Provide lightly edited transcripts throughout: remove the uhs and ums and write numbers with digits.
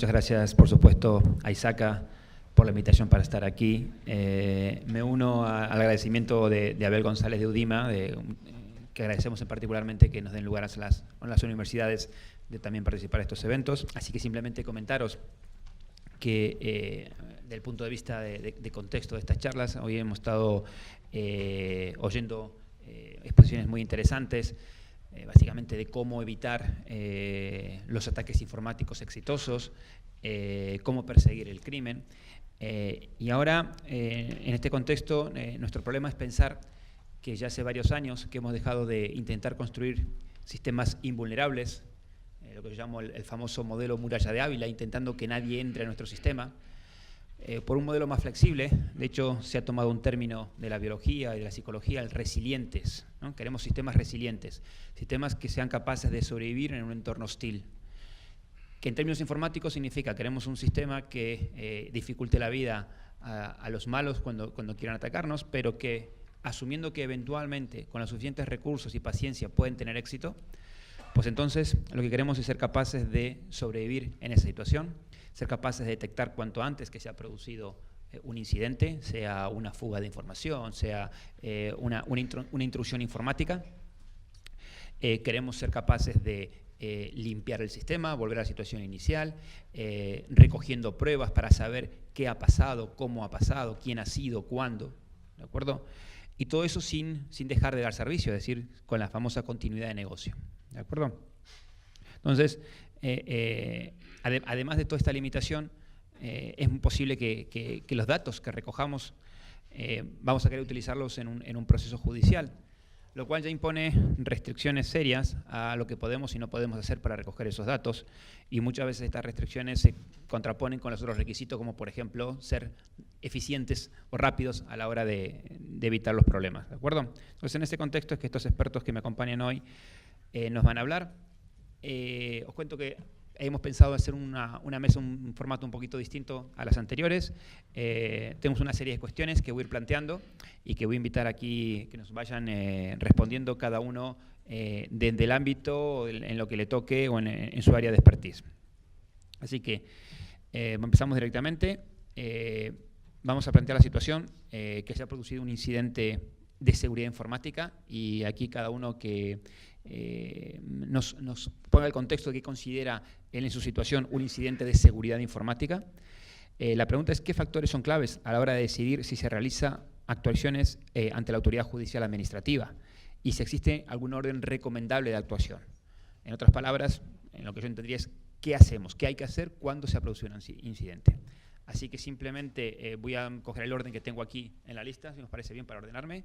muchas gracias, por supuesto, a Isaka por la invitación para estar aquí. Me uno al agradecimiento de Abel González de Udima, que agradecemos particularmente que nos den lugar a las universidades de también participar en estos eventos. Así que simplemente comentaros que del punto de vista de contexto de estas charlas, hoy hemos estado oyendo exposiciones muy interesantes, básicamente de cómo evitar los ataques informáticos exitosos, cómo perseguir el crimen. Y ahora, en este contexto, nuestro problema es pensar que ya hace varios años que hemos dejado de intentar construir sistemas invulnerables, lo que yo llamo el famoso modelo muralla de Ávila, intentando que nadie entre a nuestro sistema, por un modelo más flexible. De hecho, se ha tomado un término de la biología y de la psicología, el resilientes, ¿no? Queremos sistemas resilientes, sistemas que sean capaces de sobrevivir en un entorno hostil. Que en términos informáticos significa, queremos un sistema que dificulte la vida a los malos cuando quieran atacarnos, pero que, asumiendo que eventualmente, con los suficientes recursos y paciencia, pueden tener éxito, pues entonces lo que queremos es ser capaces de sobrevivir en esa situación, ser capaces de detectar cuanto antes que se ha producido un incidente, sea una fuga de información, sea una intrusión informática. Queremos ser capaces de limpiar el sistema, volver a la situación inicial, recogiendo pruebas para saber qué ha pasado, cómo ha pasado, quién ha sido, cuándo, ¿de acuerdo? Y todo eso sin dejar de dar servicio, es decir, con la famosa continuidad de negocio, ¿de acuerdo? Entonces, además de toda esta limitación, es posible que los datos que recojamos vamos a querer utilizarlos en un proceso judicial, lo cual ya impone restricciones serias a lo que podemos y no podemos hacer para recoger esos datos, y muchas veces estas restricciones se contraponen con los otros requisitos, como por ejemplo ser eficientes o rápidos a la hora de evitar los problemas, ¿de acuerdo? Entonces, en este contexto es que estos expertos que me acompañan hoy nos van a hablar. Os cuento que hemos pensado hacer una mesa, un formato un poquito distinto a las anteriores. Tenemos una serie de cuestiones que voy a ir planteando y que voy a invitar aquí que nos vayan respondiendo cada uno desde el ámbito en lo que le toque o en su área de expertise. Así que empezamos directamente. Vamos a plantear la situación que se ha producido un incidente de seguridad informática, y aquí cada uno que nos ponga el contexto de qué considera él en su situación un incidente de seguridad informática. La pregunta es: ¿qué factores son claves a la hora de decidir si se realiza actuaciones ante la autoridad judicial administrativa? Y si existe algún orden recomendable de actuación. En otras palabras, en lo que yo entendería es ¿qué hacemos? ¿Qué hay que hacer cuando se ha producido un incidente? Así que simplemente voy a coger el orden que tengo aquí en la lista, si nos parece bien, para ordenarme.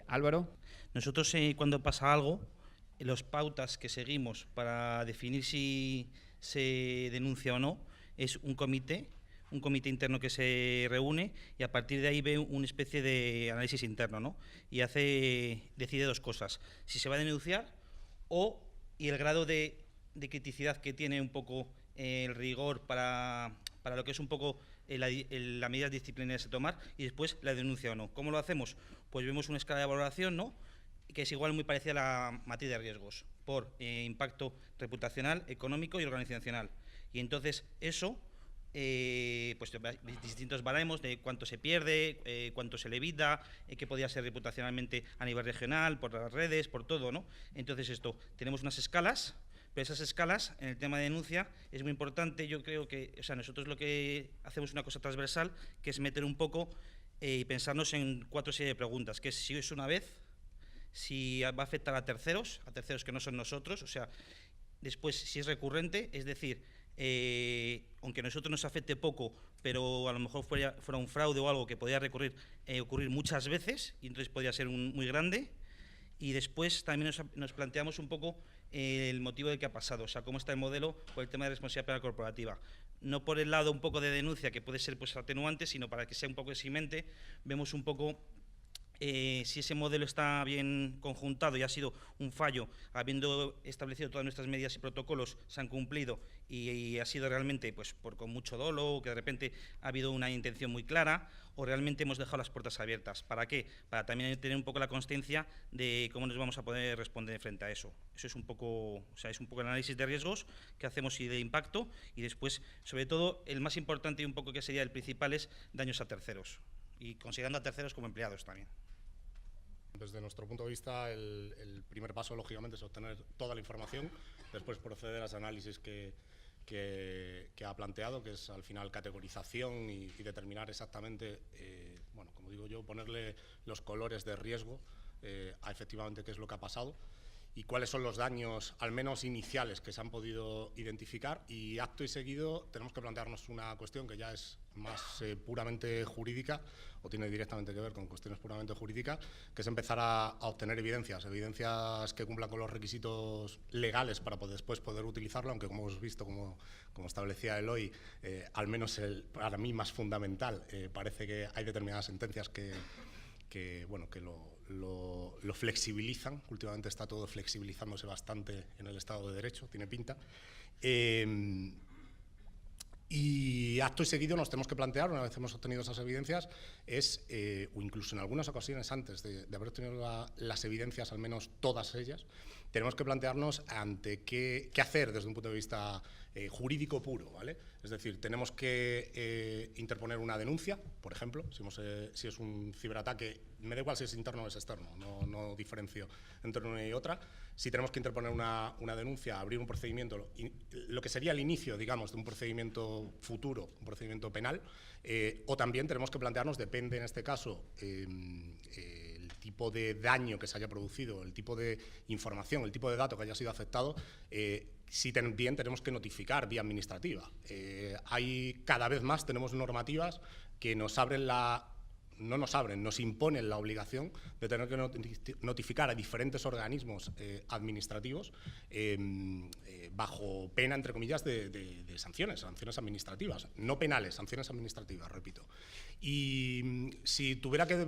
Álvaro. Nosotros, cuando pasa algo, las pautas que seguimos para definir si se denuncia o no es un comité interno que se reúne, y a partir de ahí ve una especie de análisis interno, ¿no? Y decide dos cosas: si se va a denunciar y el grado de criticidad que tiene un poco el rigor para lo que es un poco las medidas disciplinarias a tomar, y después la denuncia o no. ¿Cómo lo hacemos? Pues vemos una escala de valoración, ¿no?, que es igual, muy parecida a la matriz de riesgos, por impacto reputacional, económico y organizacional. Y entonces eso, pues distintos baremos de cuánto se pierde, cuánto se le evita, qué podría ser reputacionalmente a nivel regional, por las redes, por todo, ¿no? Entonces tenemos unas escalas. Pero esas escalas, en el tema de denuncia, es muy importante. Yo creo que, nosotros lo que hacemos es una cosa transversal, que es meter un poco y pensarnos en 4 series de preguntas, que es si es una vez, si va a afectar a terceros que no son nosotros, después si es recurrente, es decir, aunque a nosotros nos afecte poco, pero a lo mejor fuera un fraude o algo que podría ocurrir muchas veces, y entonces podría ser muy grande. Y después también nos planteamos un poco el motivo de qué ha pasado, cómo está el modelo por el tema de responsabilidad penal corporativa. No por el lado un poco de denuncia, que puede ser pues atenuante, sino para que sea un poco eximente. Vemos un poco si ese modelo está bien conjuntado y ha sido un fallo, habiendo establecido todas nuestras medidas y protocolos, se han cumplido y ha sido realmente pues, con mucho dolo, o que de repente ha habido una intención muy clara, o realmente hemos dejado las puertas abiertas. ¿Para qué? Para también tener un poco la consciencia de cómo nos vamos a poder responder frente a eso. Eso es un poco, o sea, es un poco el análisis de riesgos que hacemos y de impacto, y después, sobre todo, el más importante y un poco que sería el principal es daños a terceros, y considerando a terceros como empleados también. Desde nuestro punto de vista, el primer paso, lógicamente, es obtener toda la información, después proceder a ese análisis que ha planteado, que es al final categorización y determinar exactamente, bueno, como digo yo, ponerle los colores de riesgo a efectivamente qué es lo que ha pasado y cuáles son los daños, al menos iniciales, que se han podido identificar. Y acto y seguido tenemos que plantearnos una cuestión que ya es más puramente jurídica, o tiene directamente que ver con cuestiones puramente jurídicas, que es empezar a obtener evidencias que cumplan con los requisitos legales para después poder utilizarlo, aunque como hemos visto, como establecía Eloy, al menos para mí más fundamental, parece que hay determinadas sentencias que lo flexibilizan. Últimamente está todo flexibilizándose bastante en el Estado de Derecho, tiene pinta. Y acto y seguido nos tenemos que plantear, una vez hemos obtenido esas evidencias, o incluso en algunas ocasiones antes de haber obtenido las evidencias, al menos todas ellas, tenemos que plantearnos ante qué hacer desde un punto de vista jurídico puro, ¿vale? Es decir, tenemos que interponer una denuncia, por ejemplo, si es un ciberataque, me da igual si es interno o es externo, no diferencio entre una y otra. Si tenemos que interponer una denuncia, abrir un procedimiento, lo que sería el inicio, digamos, de un procedimiento futuro, un procedimiento penal, o también tenemos que plantearnos, depende en este caso, el tipo de daño que se haya producido, el tipo de información, el tipo de dato que haya sido afectado, si también tenemos que notificar vía administrativa. Cada vez más tenemos normativas que nos imponen la obligación de tener que notificar a diferentes organismos administrativos bajo pena, entre comillas, de sanciones administrativas, no penales, sanciones administrativas, repito. Y si tuviera que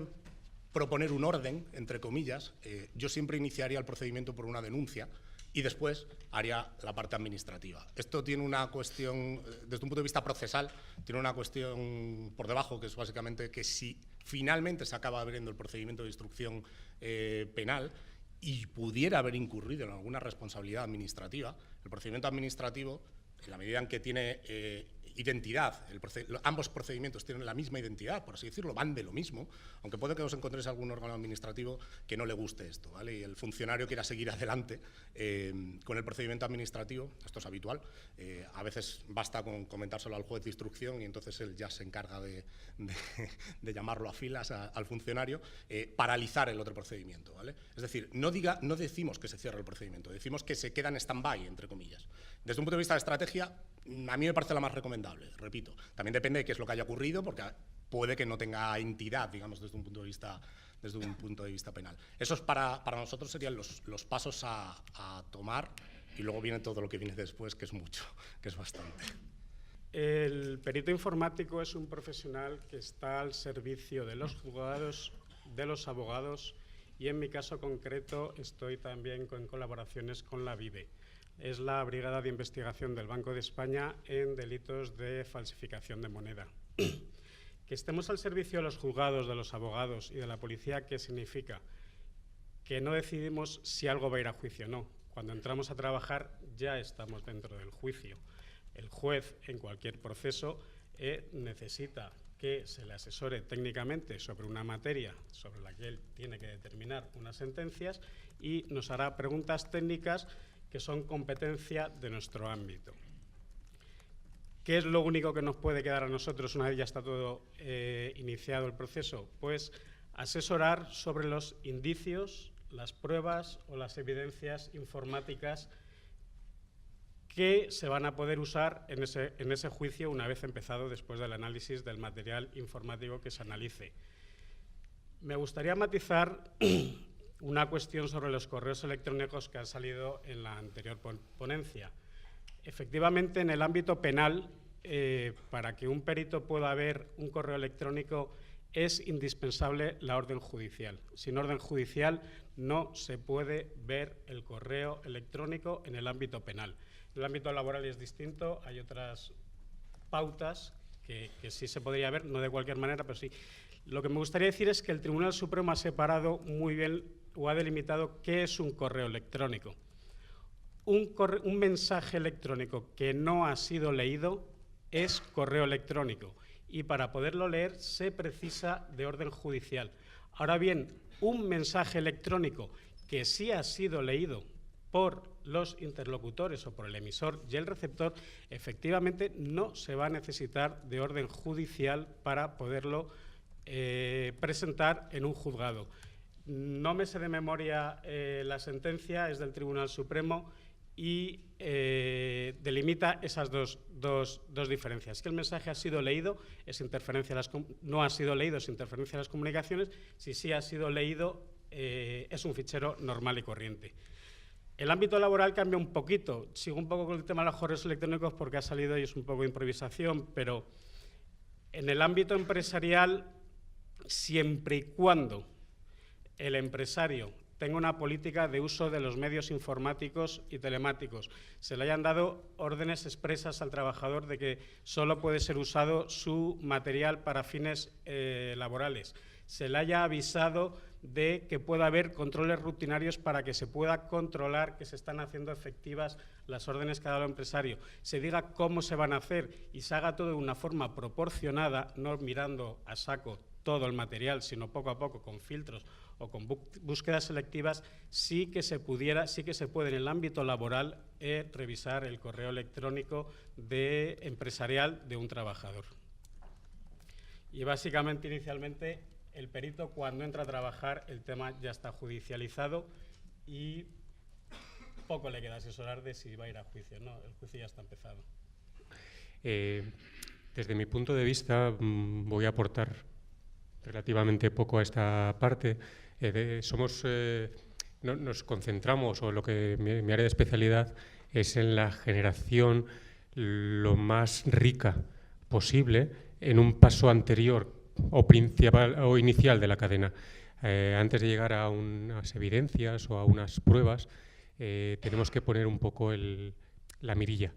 proponer un orden, entre comillas, yo siempre iniciaría el procedimiento por una denuncia y después haría la parte administrativa. Esto tiene una cuestión, desde un punto de vista procesal, tiene una cuestión por debajo, que es básicamente que si finalmente se acaba abriendo el procedimiento de instrucción penal y pudiera haber incurrido en alguna responsabilidad administrativa, el procedimiento administrativo, en la medida en que tiene identidad, ambos procedimientos tienen la misma identidad, por así decirlo, van de lo mismo, aunque puede que os encontréis algún órgano administrativo que no le guste esto, ¿vale? Y el funcionario quiera seguir adelante con el procedimiento administrativo, esto es habitual, a veces basta con comentárselo al juez de instrucción y entonces él ya se encarga de llamarlo a filas al funcionario, paralizar el otro procedimiento, ¿vale? Es decir, no decimos que se cierre el procedimiento, decimos que se queda en stand-by, entre comillas. Desde un punto de vista de estrategia, a mí me parece la más recomendable, repito. También depende de qué es lo que haya ocurrido, porque puede que no tenga entidad, digamos, desde un punto de vista penal. Esos para nosotros serían los pasos a tomar, y luego viene todo lo que viene después, que es mucho, que es bastante. El perito informático es un profesional que está al servicio de los juzgados, de los abogados, y en mi caso concreto estoy también en colaboraciones con la BIDE. Es la Brigada de Investigación del Banco de España en delitos de falsificación de moneda. Que estemos al servicio de los juzgados, de los abogados y de la policía, ¿qué significa? Que no decidimos si algo va a ir a juicio o no. Cuando entramos a trabajar ya estamos dentro del juicio. El juez, en cualquier proceso, necesita que se le asesore técnicamente sobre una materia sobre la que él tiene que determinar unas sentencias y nos hará preguntas técnicas que son competencia de nuestro ámbito. ¿Qué es lo único que nos puede quedar a nosotros una vez ya está todo iniciado el proceso? Pues asesorar sobre los indicios, las pruebas o las evidencias informáticas que se van a poder usar en ese juicio una vez empezado después del análisis del material informático que se analice. Me gustaría matizar una cuestión sobre los correos electrónicos que han salido en la anterior ponencia. Efectivamente, en el ámbito penal, para que un perito pueda ver un correo electrónico es indispensable la orden judicial. Sin orden judicial no se puede ver el correo electrónico en el ámbito penal. En el ámbito laboral es distinto, hay otras pautas que sí se podría ver, no de cualquier manera, pero sí. Lo que me gustaría decir es que el Tribunal Supremo ha separado muy bien o ha delimitado qué es un correo electrónico. Un mensaje electrónico que no ha sido leído es correo electrónico y para poderlo leer se precisa de orden judicial. Ahora bien, un mensaje electrónico que sí ha sido leído por los interlocutores o por el emisor y el receptor, efectivamente no se va a necesitar de orden judicial para poderlo presentar en un juzgado. No me sé de memoria la sentencia, es del Tribunal Supremo y delimita esas dos diferencias. Que el mensaje ha sido leído, no ha sido leído, es interferencia de las comunicaciones. Si sí ha sido leído, es un fichero normal y corriente. El ámbito laboral cambia un poquito. Sigo un poco con el tema de los correos electrónicos porque ha salido y es un poco de improvisación, pero en el ámbito empresarial, siempre y cuando el empresario tenga una política de uso de los medios informáticos y telemáticos, se le hayan dado órdenes expresas al trabajador de que solo puede ser usado su material para fines laborales, se le haya avisado de que pueda haber controles rutinarios para que se pueda controlar que se están haciendo efectivas las órdenes que ha dado el empresario, se diga cómo se van a hacer y se haga todo de una forma proporcionada, no mirando a saco todo el material, sino poco a poco, con filtros o con búsquedas selectivas, sí que se puede en el ámbito laboral revisar el correo electrónico empresarial de un trabajador. Y básicamente, inicialmente, el perito cuando entra a trabajar, el tema ya está judicializado y poco le queda asesorar de si va a ir a juicio. No, el juicio ya está empezado. Desde mi punto de vista, voy a aportar relativamente poco a esta parte. Nos concentramos, o lo que mi área de especialidad es en la generación lo más rica posible en un paso anterior o principal o inicial de la cadena. Antes de llegar a unas evidencias o a unas pruebas, tenemos que poner un poco la mirilla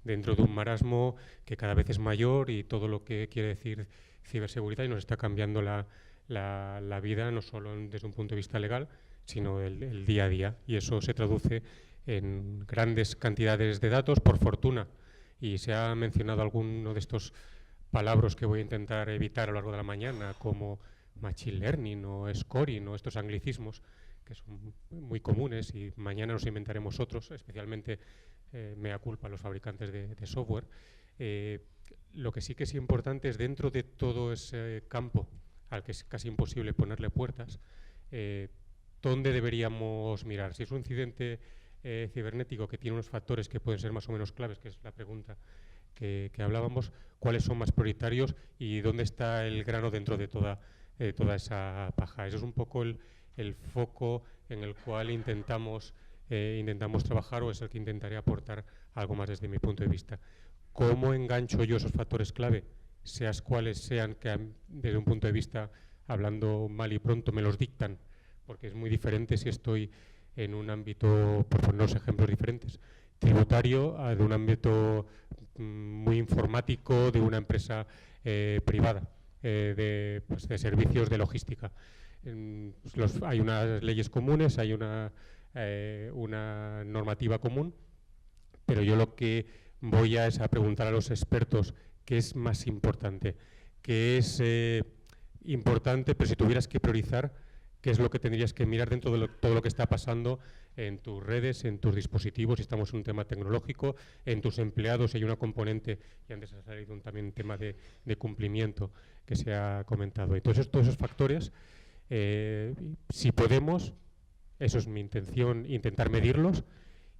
dentro de un marasmo que cada vez es mayor y todo lo que quiere decir ciberseguridad y nos está cambiando la vida, no solo desde un punto de vista legal, sino el día a día. Y eso se traduce en grandes cantidades de datos, por fortuna. Y se ha mencionado alguno de estos palabras que voy a intentar evitar a lo largo de la mañana, como machine learning o scoring o estos anglicismos que son muy comunes y mañana nos inventaremos otros, especialmente mea culpa a los fabricantes de software. Lo que sí que es importante es dentro de todo ese campo al que es casi imposible ponerle puertas, ¿dónde deberíamos mirar? Si es un incidente cibernético que tiene unos factores que pueden ser más o menos claves, que es la pregunta que hablábamos, ¿cuáles son más prioritarios y dónde está el grano dentro de toda esa paja? Eso es un poco el foco en el cual intentamos trabajar, o es el que intentaré aportar algo más desde mi punto de vista. ¿Cómo engancho yo esos factores clave, seas cuales sean, que desde un punto de vista, hablando mal y pronto, me los dictan? Porque es muy diferente si estoy en un ámbito, por ponernos ejemplos diferentes, tributario, de un ámbito muy informático, de una empresa privada, de servicios de logística. Hay unas leyes comunes, hay una normativa común, pero yo lo que voy es a preguntar a los expertos qué es más importante, qué es importante, pero si tuvieras que priorizar, qué es lo que tendrías que mirar dentro de todo lo que está pasando en tus redes, en tus dispositivos, si estamos en un tema tecnológico, en tus empleados, si hay una componente, y antes ha salido también un tema de cumplimiento que se ha comentado. Entonces, todos esos factores, si podemos, eso es mi intención, intentar medirlos,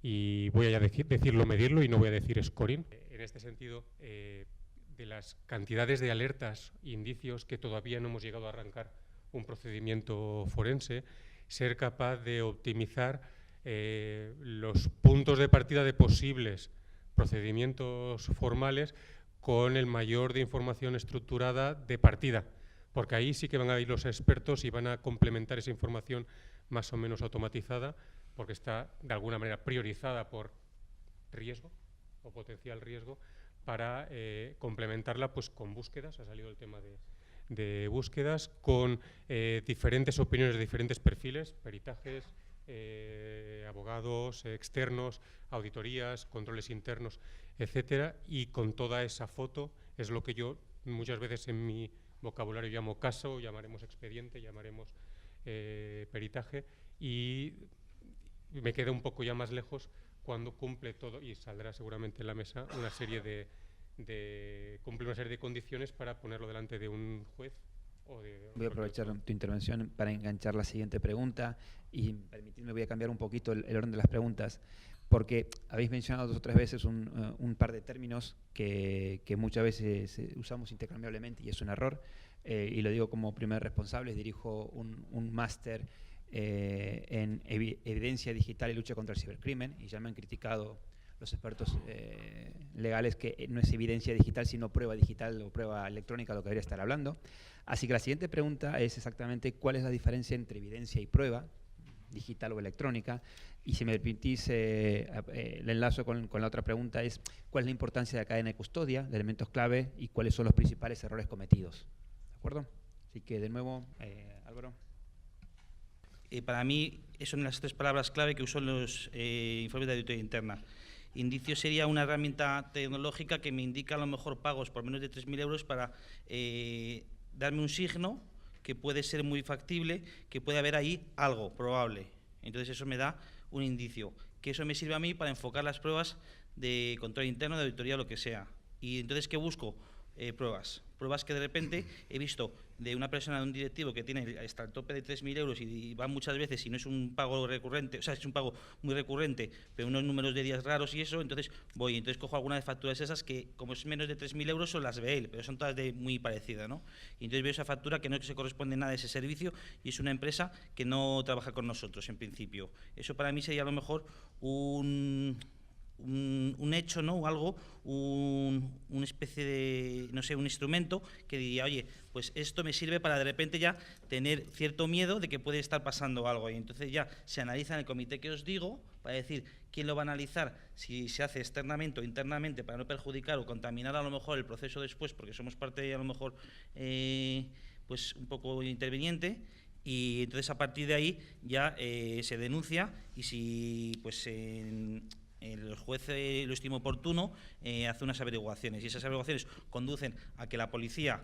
y voy a decirlo medirlo y no voy a decir scoring. En este sentido, de las cantidades de alertas e indicios que todavía no hemos llegado a arrancar un procedimiento forense, ser capaz de optimizar los puntos de partida de posibles procedimientos formales con el mayor de información estructurada de partida, porque ahí sí que van a ir los expertos y van a complementar esa información más o menos automatizada, porque está de alguna manera priorizada por riesgo o potencial riesgo, para complementarla pues con búsquedas. Ha salido el tema de búsquedas, con diferentes opiniones de diferentes perfiles, peritajes, abogados externos, auditorías, controles internos, etcétera, y con toda esa foto es lo que yo muchas veces en mi vocabulario llamo caso, llamaremos expediente, llamaremos peritaje, y me queda un poco ya más lejos cuando cumple todo, y saldrá seguramente en la mesa, una serie cumple una serie de condiciones para ponerlo delante de un juez. Voy a aprovechar tu intervención para enganchar la siguiente pregunta y permitirme, voy a cambiar un poquito el orden de las preguntas, porque habéis mencionado 2 o 3 veces un par de términos que muchas veces usamos intercambiablemente y es un error, y lo digo como primer responsable. Dirijo un máster en evidencia digital y lucha contra el cibercrimen, y ya me han criticado los expertos legales que no es evidencia digital sino prueba digital o prueba electrónica lo que debería estar hablando. Así que la siguiente pregunta es exactamente cuál es la diferencia entre evidencia y prueba digital o electrónica, y si me permitís el enlazo con la otra pregunta es cuál es la importancia de la cadena de custodia, de elementos clave, y cuáles son los principales errores cometidos. ¿De acuerdo? Así que de nuevo, Álvaro. Para mí, son las 3 palabras clave que uso en los informes de auditoría interna. Indicio sería una herramienta tecnológica que me indica a lo mejor pagos por menos de 3.000 euros para darme un signo que puede ser muy factible, que puede haber ahí algo probable. Entonces eso me da un indicio, que eso me sirve a mí para enfocar las pruebas de control interno, de auditoría, lo que sea. Y entonces, ¿qué busco? Pruebas que de repente he visto de una persona, de un directivo que tiene hasta el tope de 3.000 euros y va muchas veces y no es un pago recurrente, o sea, es un pago muy recurrente, pero unos números de días raros y eso, entonces cojo algunas facturas esas que, como es menos de 3.000 euros, son las ve él, pero son todas muy parecidas, ¿no? Y entonces veo esa factura que no se corresponde nada a ese servicio y es una empresa que no trabaja con nosotros, en principio. Eso para mí sería a lo mejor un hecho, ¿no? O algo, una especie de, no sé, un instrumento que diría, oye, pues esto me sirve para de repente ya tener cierto miedo de que puede estar pasando algo. Y entonces ya se analiza en el comité que os digo para decir quién lo va a analizar, si se hace externamente o internamente para no perjudicar o contaminar a lo mejor el proceso después, porque somos parte a lo mejor pues un poco interviniente. Y entonces a partir de ahí ya se denuncia, y si pues el juez lo estima oportuno, hace unas averiguaciones, y esas averiguaciones conducen a que la policía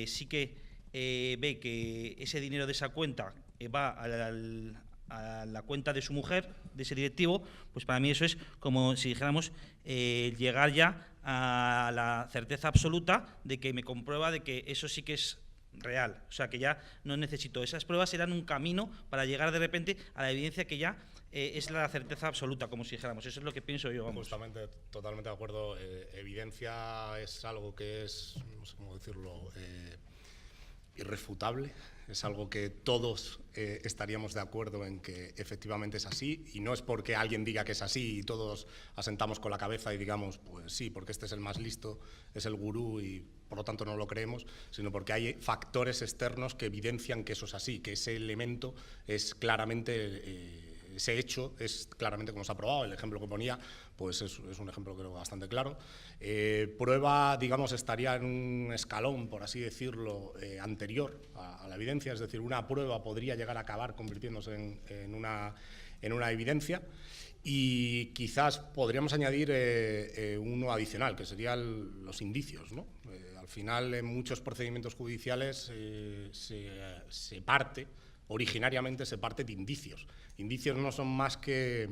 sí que ve que ese dinero de esa cuenta va a la cuenta de su mujer, de ese directivo. Pues para mí eso es como si dijéramos llegar ya a la certeza absoluta de que me comprueba de que eso sí que es real, o sea que ya no necesito. Esas pruebas serán un camino para llegar de repente a la evidencia que ya es la certeza absoluta, como si dijéramos. Eso es lo que pienso yo, vamos. Justamente, totalmente de acuerdo. Evidencia es algo que es, no sé cómo decirlo, irrefutable. Es algo que todos estaríamos de acuerdo en que efectivamente es así, y no es porque alguien diga que es así y todos asentamos con la cabeza y digamos, pues sí, porque este es el más listo, es el gurú y por lo tanto no lo creemos, sino porque hay factores externos que evidencian que eso es así, que ese elemento es claramente, ese hecho es claramente como se ha probado. El ejemplo que ponía pues es un ejemplo creo bastante claro. Prueba, digamos, estaría en un escalón, por así decirlo, anterior a la evidencia, es decir, una prueba podría llegar a acabar convirtiéndose en una evidencia, y quizás podríamos añadir uno adicional, que serían los indicios, ¿no? Al final, en muchos procedimientos judiciales originariamente se parte de indicios. Indicios no son más que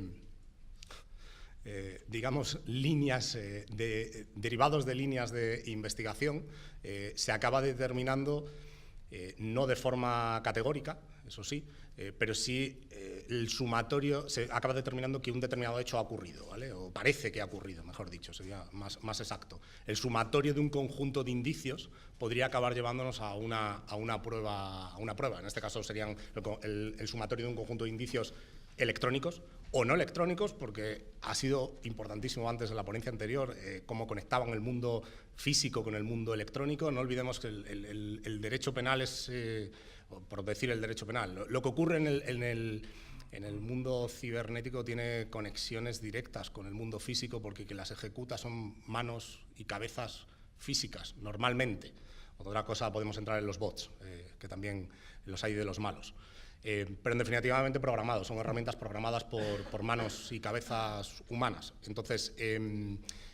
digamos, líneas derivados de líneas de investigación. Se acaba determinando, no de forma categórica, eso sí, pero sí el sumatorio se acaba determinando que un determinado hecho ha ocurrido, ¿vale? O parece que ha ocurrido, mejor dicho, sería más exacto. El sumatorio de un conjunto de indicios podría acabar llevándonos a una prueba. En este caso serían el sumatorio de un conjunto de indicios electrónicos o no electrónicos, porque ha sido importantísimo antes en la ponencia anterior cómo conectaban el mundo físico con el mundo electrónico. No olvidemos que el derecho penal es, por decir el derecho penal, lo que ocurre en el mundo cibernético tiene conexiones directas con el mundo físico, porque quien las ejecuta son manos y cabezas físicas, normalmente. Otra cosa, podemos entrar en los bots, que también los hay de los malos. Pero definitivamente programados, son herramientas programadas por manos y cabezas humanas. Entonces,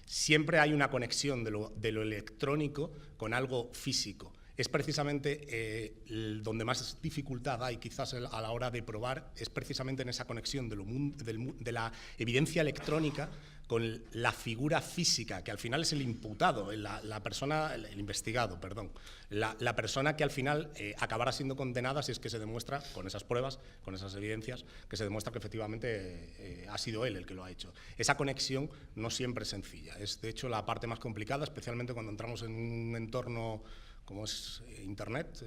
siempre hay una conexión de lo electrónico con algo físico. Es precisamente donde más dificultad hay, quizás a la hora de probar, es precisamente en esa conexión de la evidencia electrónica con la figura física, que al final es el imputado, la persona, el investigado, perdón, la persona que al final acabará siendo condenada si es que se demuestra, con esas pruebas, con esas evidencias, que se demuestra que efectivamente ha sido él el que lo ha hecho. Esa conexión no siempre es sencilla, es de hecho la parte más complicada, especialmente cuando entramos en un entorno como es Internet,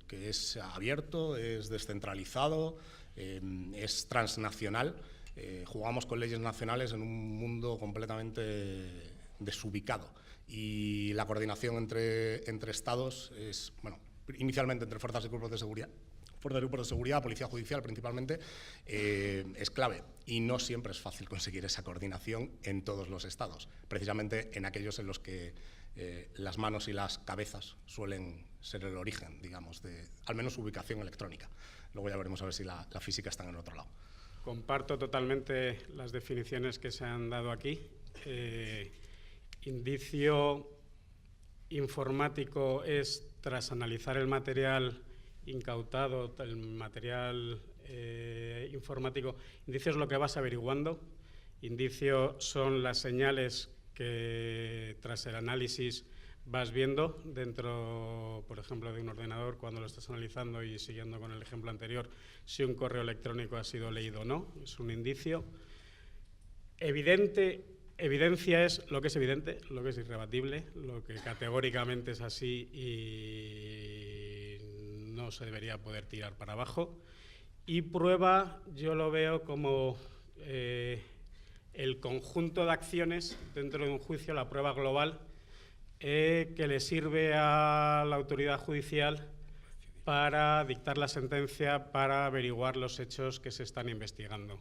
que es abierto, es descentralizado, es transnacional. Jugamos con leyes nacionales en un mundo completamente desubicado, y la coordinación entre Estados es, bueno, inicialmente entre fuerzas y cuerpos de seguridad, policía judicial principalmente, es clave, y no siempre es fácil conseguir esa coordinación en todos los estados, precisamente en aquellos en los que las manos y las cabezas suelen ser el origen, digamos, de al menos su ubicación electrónica. Luego ya veremos a ver si la física está en el otro lado. Comparto totalmente las definiciones que se han dado aquí. Indicio informático es, tras analizar el material incautado, el material informático, indicio es lo que vas averiguando, indicio son las señales que tras el análisis vas viendo dentro, por ejemplo, de un ordenador cuando lo estás analizando, y siguiendo con el ejemplo anterior, si un correo electrónico ha sido leído o no, es un indicio. Evidencia es lo que es evidente, lo que es irrebatible, lo que categóricamente es así y no se debería poder tirar para abajo. Y prueba yo lo veo como el conjunto de acciones dentro de un juicio, la prueba global, que le sirve a la autoridad judicial para dictar la sentencia, para averiguar los hechos que se están investigando.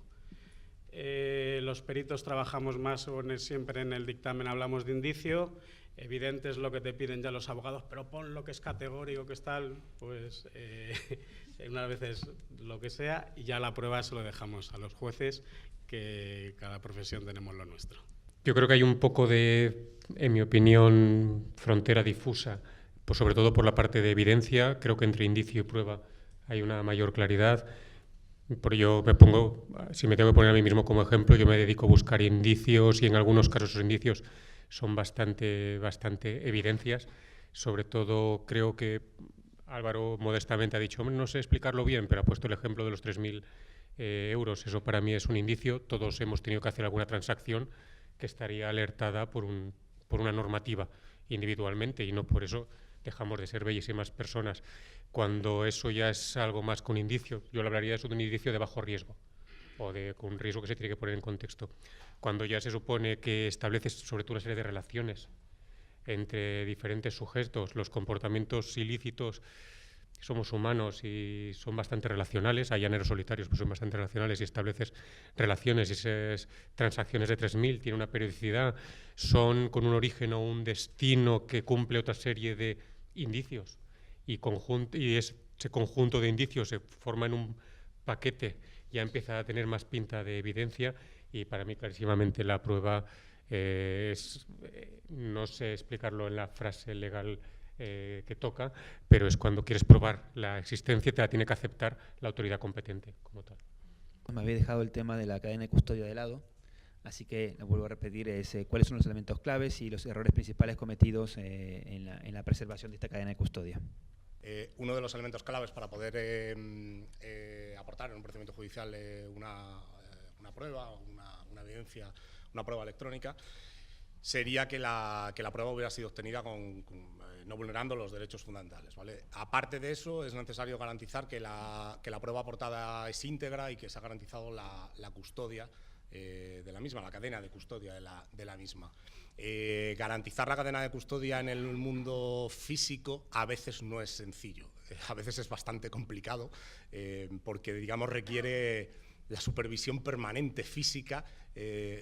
Los peritos trabajamos más o siempre en el dictamen hablamos de indicio, evidente es lo que te piden ya los abogados, pero pon lo que es categórico, que es tal, pues unas veces lo que sea, y ya la prueba se lo dejamos a los jueces, que cada profesión tenemos lo nuestro. Yo creo que hay un poco de, en mi opinión, frontera difusa, pues sobre todo por la parte de evidencia. Creo que entre indicio y prueba hay una mayor claridad. Pero yo me pongo, si me tengo que poner a mí mismo como ejemplo, yo me dedico a buscar indicios, y en algunos casos esos indicios son bastante evidencias. Sobre todo creo que Álvaro modestamente ha dicho, hombre, no sé explicarlo bien, pero ha puesto el ejemplo de los 3.000 euros. Eso para mí es un indicio. Todos hemos tenido que hacer alguna transacción que estaría alertada por una normativa individualmente, y no por eso dejamos de ser bellísimas personas. Cuando eso ya es algo más que un indicio, yo le hablaría de eso de un indicio de bajo riesgo, o con un riesgo que se tiene que poner en contexto. Cuando ya se supone que establece sobre todo una serie de relaciones entre diferentes sujetos, los comportamientos ilícitos, somos humanos y son bastante relacionales, hay llaneros solitarios, pues son bastante relacionales, y estableces relaciones, y esas transacciones de 3.000 tienen una periodicidad, son con un origen o un destino que cumple otra serie de indicios, y ese conjunto de indicios se forma en un paquete, ya empieza a tener más pinta de evidencia, y para mí clarísimamente la prueba no sé explicarlo en la frase legal que toca, pero es cuando quieres probar la existencia, te la tiene que aceptar la autoridad competente como tal. Me había dejado el tema de la cadena de custodia de lado, así que lo vuelvo a repetir, cuáles son los elementos claves y los errores principales cometidos en la preservación de esta cadena de custodia. Uno de los elementos claves para poder aportar en un procedimiento judicial una prueba, una evidencia, una prueba electrónica, sería que la prueba hubiera sido obtenida no vulnerando los derechos fundamentales, ¿vale? Aparte de eso, es necesario garantizar que la prueba aportada es íntegra y que se ha garantizado la custodia de la misma, la cadena de custodia de la misma. Garantizar la cadena de custodia en el mundo físico a veces no es sencillo, a veces es bastante complicado porque, digamos, requiere la supervisión permanente física,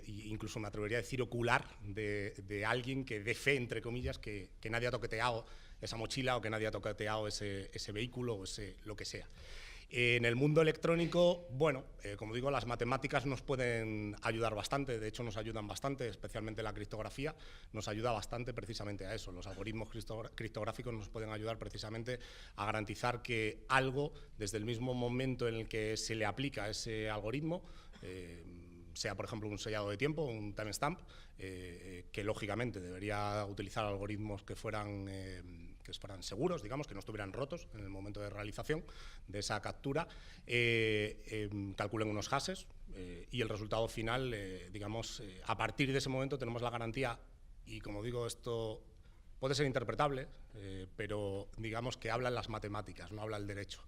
incluso me atrevería a decir ocular, de alguien que dé fe, entre comillas, que nadie ha toqueteado esa mochila o que nadie ha toqueteado ese vehículo o lo que sea. En el mundo electrónico, bueno, como digo, las matemáticas nos pueden ayudar bastante, de hecho nos ayudan bastante, especialmente la criptografía, nos ayuda bastante precisamente a eso. Los algoritmos criptográficos nos pueden ayudar precisamente a garantizar que algo, desde el mismo momento en el que se le aplica ese algoritmo, sea por ejemplo un sellado de tiempo, un timestamp, que lógicamente debería utilizar algoritmos que fueran seguros, digamos, que no estuvieran rotos en el momento de realización de esa captura, calculen unos hashes y el resultado final, digamos, a partir de ese momento tenemos la garantía, y como digo, esto puede ser interpretable, pero digamos que hablan las matemáticas, no habla el derecho.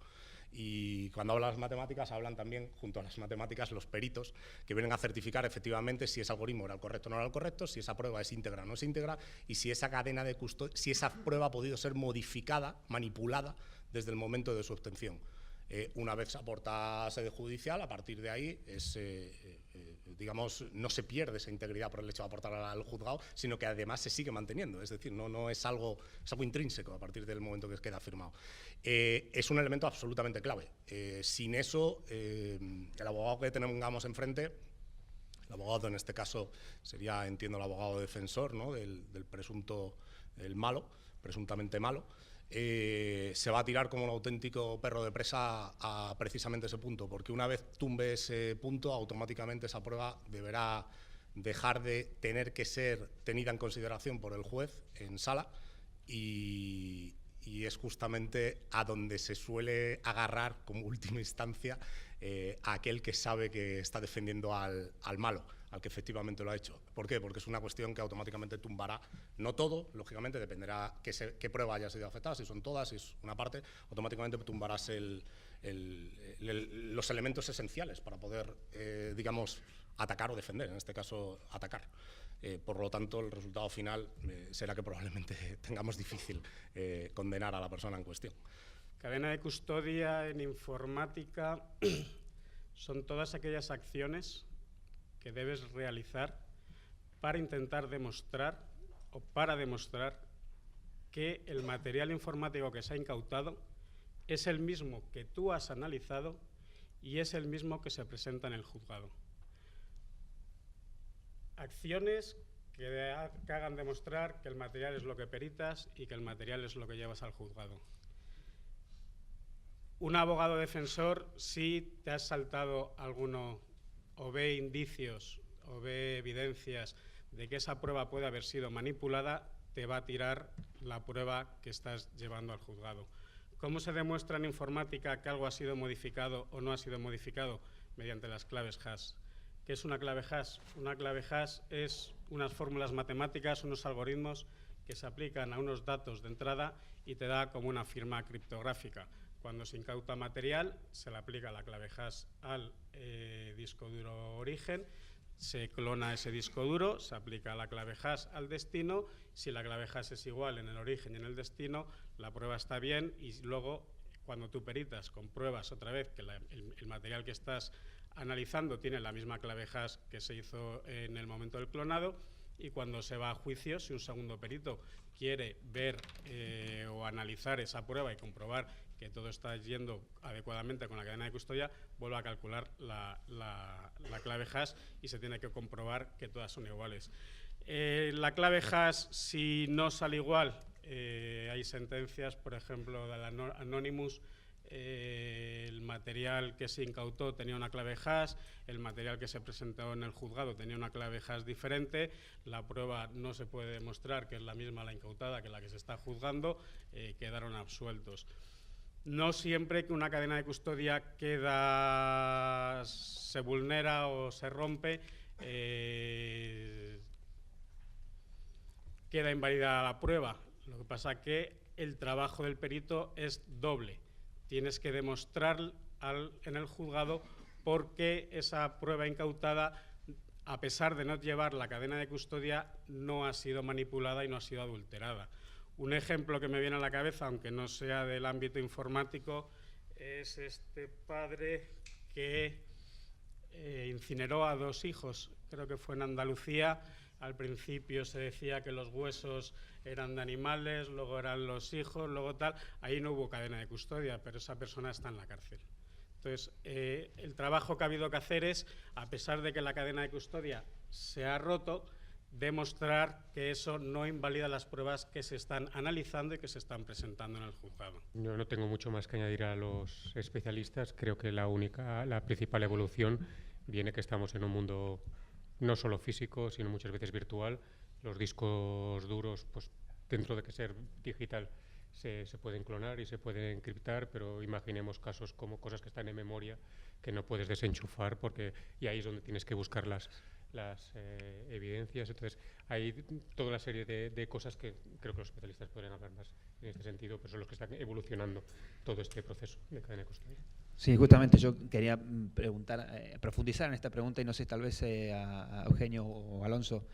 Y cuando hablan las matemáticas, hablan también, junto a las matemáticas, los peritos, que vienen a certificar efectivamente si ese algoritmo era el correcto o no era el correcto, si esa prueba es íntegra o no es íntegra, y si esa cadena de custodia, si esa prueba ha podido ser modificada, manipulada, desde el momento de su obtención. Una vez se aporta a sede judicial, a partir de ahí digamos, no se pierde esa integridad por el hecho de aportar al juzgado, sino que además se sigue manteniendo, es decir, no es algo intrínseco a partir del momento que queda firmado. Es un elemento absolutamente clave. Sin eso, el abogado que tengamos enfrente, el abogado en este caso sería, entiendo, el abogado defensor, ¿no?, del presunto, el malo, presuntamente malo, se va a tirar como un auténtico perro de presa a precisamente ese punto, porque una vez tumbe ese punto, automáticamente esa prueba deberá dejar de tener que ser tenida en consideración por el juez en sala, y es justamente a donde se suele agarrar como última instancia a aquel que sabe que está defendiendo al malo, al que efectivamente lo ha hecho. ¿Por qué? Porque es una cuestión que automáticamente tumbará, no todo, lógicamente, dependerá qué prueba haya sido afectada, si son todas, si es una parte, automáticamente tumbarás los elementos esenciales para poder, digamos, atacar o defender, en este caso, atacar. Por lo tanto, el resultado final será que probablemente tengamos difícil condenar a la persona en cuestión. Cadena de custodia en informática son todas aquellas acciones que debes realizar para intentar demostrar o para demostrar que el material informático que se ha incautado es el mismo que tú has analizado y es el mismo que se presenta en el juzgado. Acciones que hagan demostrar que el material es lo que peritas y que el material es lo que llevas al juzgado. Un abogado defensor, si te has saltado alguno o ve indicios o ve evidencias de que esa prueba puede haber sido manipulada, te va a tirar la prueba que estás llevando al juzgado. ¿Cómo se demuestra en informática que algo ha sido modificado o no ha sido modificado? Mediante las claves hash. ¿Qué es una clave hash? Una clave hash es unas fórmulas matemáticas, unos algoritmos que se aplican a unos datos de entrada y te da como una firma criptográfica. Cuando se incauta material, se le aplica la clave hash al disco duro origen, se clona ese disco duro, se aplica la clave hash al destino. Si la clave hash es igual en el origen y en el destino, la prueba está bien, y luego, cuando tú peritas, compruebas otra vez que el material que estás analizando tiene la misma clave hash que se hizo en el momento del clonado, y cuando se va a juicio, si un segundo perito quiere ver o analizar esa prueba y comprobar que todo está yendo adecuadamente con la cadena de custodia, vuelve a calcular la clave hash y se tiene que comprobar que todas son iguales. La clave hash, si no sale igual, hay sentencias, por ejemplo, de la Anonymous. El material que se incautó tenía una clave hash, el material que se presentó en el juzgado tenía una clave hash diferente, la prueba no se puede demostrar que es la misma la incautada que la que se está juzgando, quedaron absueltos. No siempre que una cadena de custodia se vulnera o se rompe, queda invalidada la prueba. Lo que pasa es que el trabajo del perito es doble. Tienes que demostrar en el juzgado por qué esa prueba incautada, a pesar de no llevar la cadena de custodia, no ha sido manipulada y no ha sido adulterada. Un ejemplo que me viene a la cabeza, aunque no sea del ámbito informático, es este padre que incineró a 2 hijos, creo que fue en Andalucía. Al principio se decía que los huesos eran de animales, luego eran los hijos, luego tal. Ahí no hubo cadena de custodia, pero esa persona está en la cárcel. Entonces, el trabajo que ha habido que hacer es, a pesar de que la cadena de custodia se ha roto, demostrar que eso no invalida las pruebas que se están analizando y que se están presentando en el juzgado. Yo no tengo mucho más que añadir a los especialistas. Creo que la principal evolución viene que estamos en un mundo no solo físico, sino muchas veces virtual. Los discos duros, pues dentro de que ser digital, se pueden clonar y se pueden encriptar, pero imaginemos casos como cosas que están en memoria que no puedes desenchufar, y ahí es donde tienes que buscar las evidencias. Entonces, hay toda una serie de cosas que creo que los especialistas podrían hablar más en este sentido, pero son los que están evolucionando todo este proceso de cadena de custodia. Sí, justamente yo quería preguntar, profundizar en esta pregunta, y no sé, tal vez a Eugenio o Alonso,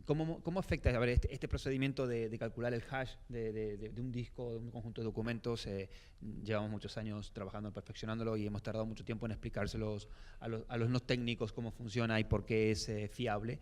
¿cómo afecta este procedimiento de calcular el hash de un disco, de un conjunto de documentos? Llevamos muchos años trabajando, perfeccionándolo, y hemos tardado mucho tiempo en explicárselos a los no técnicos cómo funciona y por qué es fiable.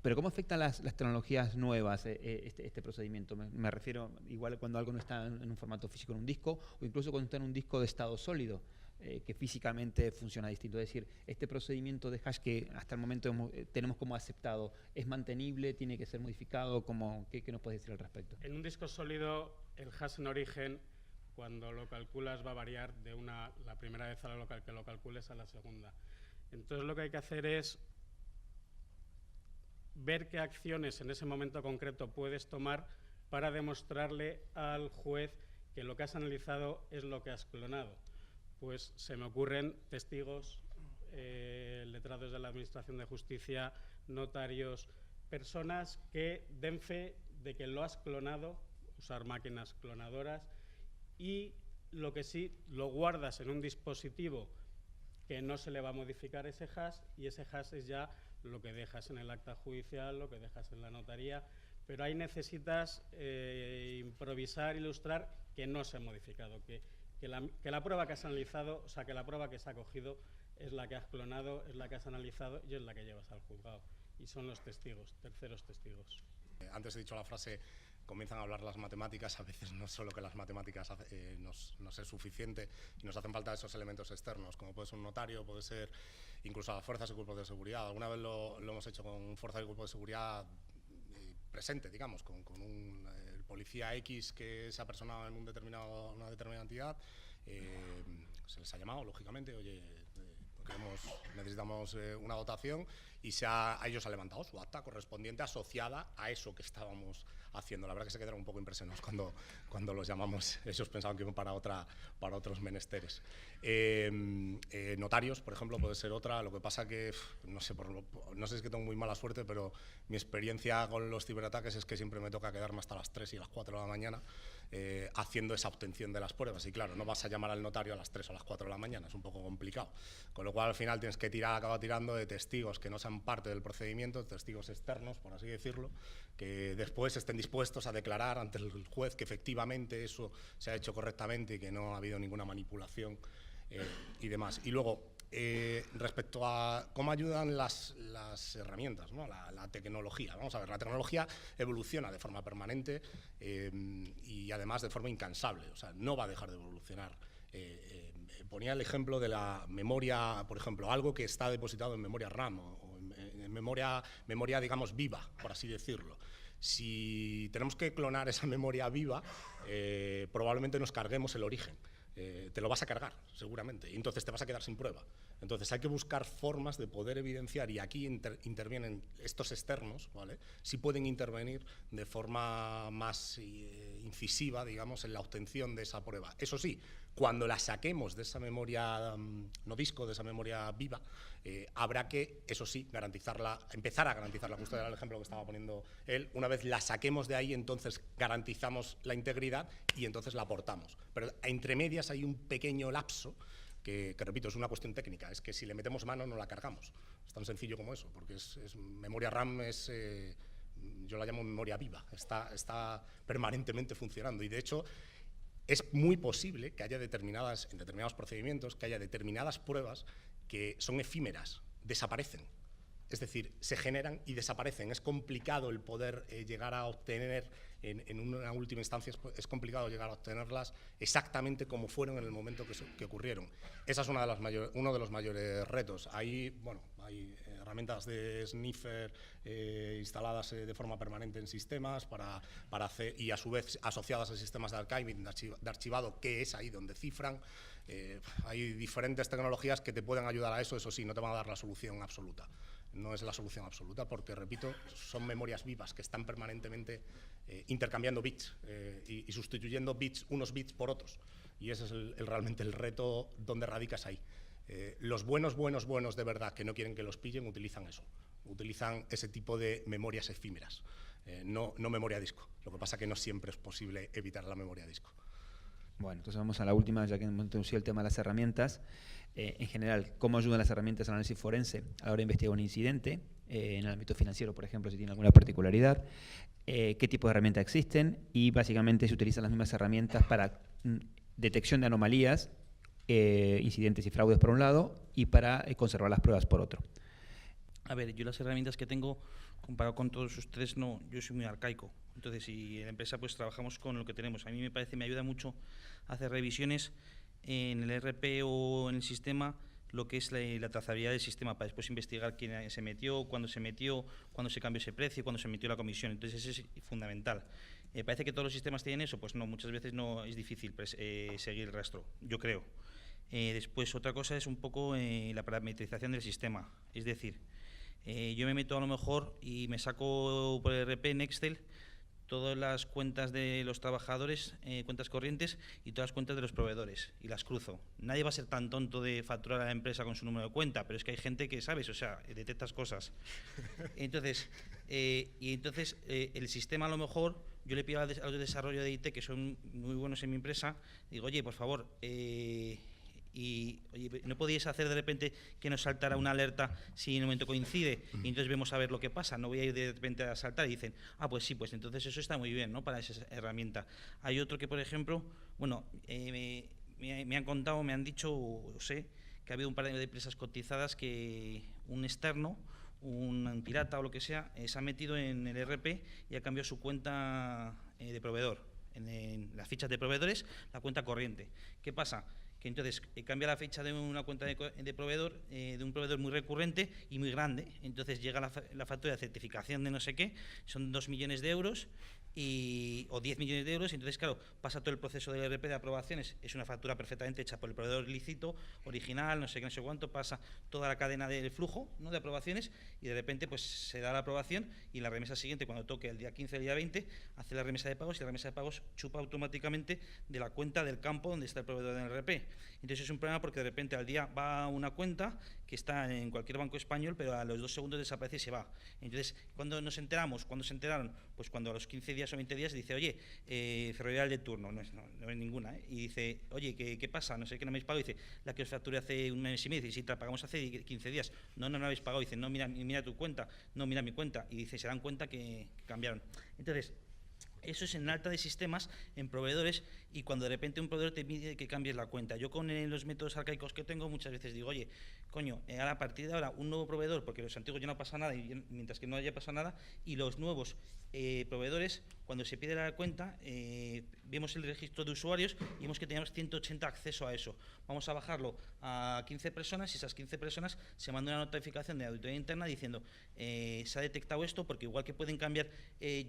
Pero ¿cómo afectan las tecnologías nuevas este procedimiento? Me refiero igual cuando algo no está en un formato físico en un disco, o incluso cuando está en un disco de estado sólido, que físicamente funciona distinto. Es decir, este procedimiento de hash que hasta el momento tenemos como aceptado, ¿es mantenible? ¿Tiene que ser modificado? ¿Qué nos puedes decir al respecto? En un disco sólido, el hash en origen, cuando lo calculas, va a variar de la primera vez que lo calcules a la segunda. Entonces, lo que hay que hacer es ver qué acciones en ese momento concreto puedes tomar para demostrarle al juez que lo que has analizado es lo que has clonado. Pues se me ocurren testigos, letrados de la Administración de Justicia, notarios, personas que den fe de que lo has clonado, usar máquinas clonadoras, y lo que sí, lo guardas en un dispositivo que no se le va a modificar ese hash, y ese hash es ya lo que dejas en el acta judicial, lo que dejas en la notaría, pero ahí necesitas improvisar, ilustrar que no se ha modificado, que la prueba que has analizado, o sea, que la prueba que se ha cogido es la que has clonado, es la que has analizado y es la que llevas al juzgado. Y son los testigos, terceros testigos. Antes he dicho la frase, comienzan a hablar las matemáticas. A veces no solo que las matemáticas nos es suficiente y nos hacen falta esos elementos externos, como puede ser un notario, puede ser incluso las fuerzas y cuerpos de seguridad. Alguna vez lo hemos hecho con fuerzas y cuerpos de seguridad presente, digamos, con el policía X que se ha personado en una determinada entidad. Se les ha llamado, lógicamente, oye, necesitamos una dotación, y a ellos ha levantado su acta correspondiente asociada a eso que estábamos haciendo. La verdad que se quedaron un poco impresionados cuando los llamamos. Ellos pensaban que iban para otros menesteres. Notarios, por ejemplo, puede ser otra. Lo que pasa que, no sé si es que tengo muy mala suerte, pero mi experiencia con los ciberataques es que siempre me toca quedarme hasta las 3 y las 4 de la mañana haciendo esa obtención de las pruebas. Y claro, no vas a llamar al notario a las 3 o a las 4 de la mañana, es un poco complicado. Con lo cual, al final tienes que acabar tirando de testigos que no sean parte del procedimiento, testigos externos, por así decirlo, que después estén dispuestos a declarar ante el juez que efectivamente eso se ha hecho correctamente y que no ha habido ninguna manipulación y demás. Y luego, respecto a cómo ayudan las herramientas, ¿no? la tecnología. Vamos a ver, la tecnología evoluciona de forma permanente y además de forma incansable, o sea, no va a dejar de evolucionar. Ponía el ejemplo de la memoria, por ejemplo, algo que está depositado en memoria RAM o en memoria, digamos, viva, por así decirlo. Si tenemos que clonar esa memoria viva, probablemente nos carguemos el origen. Te lo vas a cargar, seguramente, y entonces te vas a quedar sin prueba. Entonces hay que buscar formas de poder evidenciar, y aquí intervienen estos externos, ¿vale? Sí pueden intervenir de forma más incisiva, digamos, en la obtención de esa prueba. Eso sí, Cuando la saquemos de esa memoria no disco, de esa memoria viva, habrá que, eso sí, empezar a garantizarla. Justo era el ejemplo que estaba poniendo él. Una vez la saquemos de ahí, entonces garantizamos la integridad y entonces la aportamos. Pero entre medias hay un pequeño lapso que repito, es una cuestión técnica. Es que si le metemos mano no la cargamos. Es tan sencillo como eso, porque memoria RAM yo la llamo memoria viva. Está permanentemente funcionando y, de hecho, es muy posible que haya en determinados procedimientos, que haya determinadas pruebas que son efímeras, desaparecen. Es decir, se generan y desaparecen. Es complicado el poder llegar a obtener, en una última instancia, es complicado llegar a obtenerlas exactamente como fueron en el momento que ocurrieron. Esa es uno de los mayores retos. Hay herramientas de sniffer instaladas de forma permanente en sistemas para hacer, y a su vez asociadas a sistemas de archiving, de archivado, que es ahí donde cifran. Hay diferentes tecnologías que te pueden ayudar a eso. Eso sí, no te van a dar la solución absoluta. No es la solución absoluta porque, repito, son memorias vivas que están permanentemente intercambiando bits y sustituyendo unos bits por otros. Y ese es realmente el reto donde radicas ahí. Los buenos de verdad que no quieren que los pillen utilizan eso. Utilizan ese tipo de memorias efímeras, no memoria disco. Lo que pasa es que no siempre es posible evitar la memoria disco. Bueno, entonces vamos a la última, ya que hemos introducido el tema de las herramientas. En general, ¿cómo ayudan las herramientas al análisis forense a la hora de investigar un incidente? En el ámbito financiero, por ejemplo, si tiene alguna particularidad. ¿Qué tipo de herramientas existen? Y básicamente se utilizan las mismas herramientas para detección de anomalías, incidentes y fraudes por un lado, y para conservar las pruebas por otro. A ver, yo las herramientas que tengo, comparado con todos ustedes, no, yo soy muy arcaico. Entonces, si en la empresa pues trabajamos con lo que tenemos. A mí me ayuda mucho hacer revisiones en el ERP o en el sistema, lo que es la trazabilidad del sistema, para después investigar quién se metió, cuándo se cambió ese precio, cuándo se metió la comisión. Entonces, eso es fundamental. ¿Parece que todos los sistemas tienen eso? Pues no, muchas veces no es difícil seguir el rastro, yo creo. Después, otra cosa es un poco la parametrización del sistema. Es decir, yo me meto a lo mejor y me saco por el ERP en Excel todas las cuentas de los trabajadores, cuentas corrientes, y todas las cuentas de los proveedores, y las cruzo. Nadie va a ser tan tonto de facturar a la empresa con su número de cuenta, pero es que hay gente que, ¿sabes? O sea, detectas cosas. Entonces, el sistema, a lo mejor, yo le pido a los de desarrollo de IT, que son muy buenos en mi empresa, digo, oye, por favor, y oye, ¿no podíais hacer de repente que nos saltara una alerta si en un momento coincide? Y entonces vemos a ver lo que pasa, no voy a ir de repente a saltar, y dicen, pues sí, pues entonces eso está muy bien, ¿no?, para esa herramienta. Hay otro que, por ejemplo, bueno, me han contado, me han dicho, sé, que ha habido un par de empresas cotizadas que un externo, un pirata o lo que sea, se ha metido en el ERP y ha cambiado su cuenta de proveedor, en las fichas de proveedores, la cuenta corriente. ¿Qué pasa? Que entonces cambia la fecha de una cuenta de proveedor, de un proveedor muy recurrente y muy grande. Entonces llega la factura de certificación de no sé qué, son 2 millones de euros o 10 millones de euros, y entonces, claro, pasa todo el proceso del ERP de aprobaciones, es una factura perfectamente hecha por el proveedor lícito, original, no sé qué, no sé cuánto, pasa toda la cadena del flujo, ¿no?, de aprobaciones, y de repente pues se da la aprobación, y la remesa siguiente, cuando toque el día 15 o el día 20, hace la remesa de pagos, y la remesa de pagos chupa automáticamente de la cuenta del campo donde está el proveedor del ERP. Entonces es un problema porque de repente al día va una cuenta que está en cualquier banco español, pero a los 2 segundos desaparece y se va. Entonces, ¿cuándo nos enteramos? ¿Cuándo se enteraron? Pues cuando a los 15 días o 20 días dice, oye, Ferrovial de turno, no es ninguna, y dice, oye, ¿qué pasa? No sé qué no me habéis pagado. Y dice, la que os facturé hace un mes y medio. Y dice, sí, te la pagamos hace 15 días. No habéis pagado. Y dice, no, mira tu cuenta. No, mira mi cuenta. Y dice, se dan cuenta que cambiaron. Entonces, eso es en alta de sistemas, en proveedores, y cuando de repente un proveedor te pide que cambies la cuenta. Yo con los métodos arcaicos que tengo muchas veces digo, oye, coño, a partir de ahora un nuevo proveedor, porque los antiguos ya no pasa nada, y mientras que no haya pasado nada, y los nuevos proveedores, cuando se pide la cuenta, vemos el registro de usuarios y vemos que tenemos 180 acceso a eso. Vamos a bajarlo a 15 personas, y esas 15 personas se mandan una notificación de auditoría interna diciendo, se ha detectado esto, porque igual que pueden cambiar,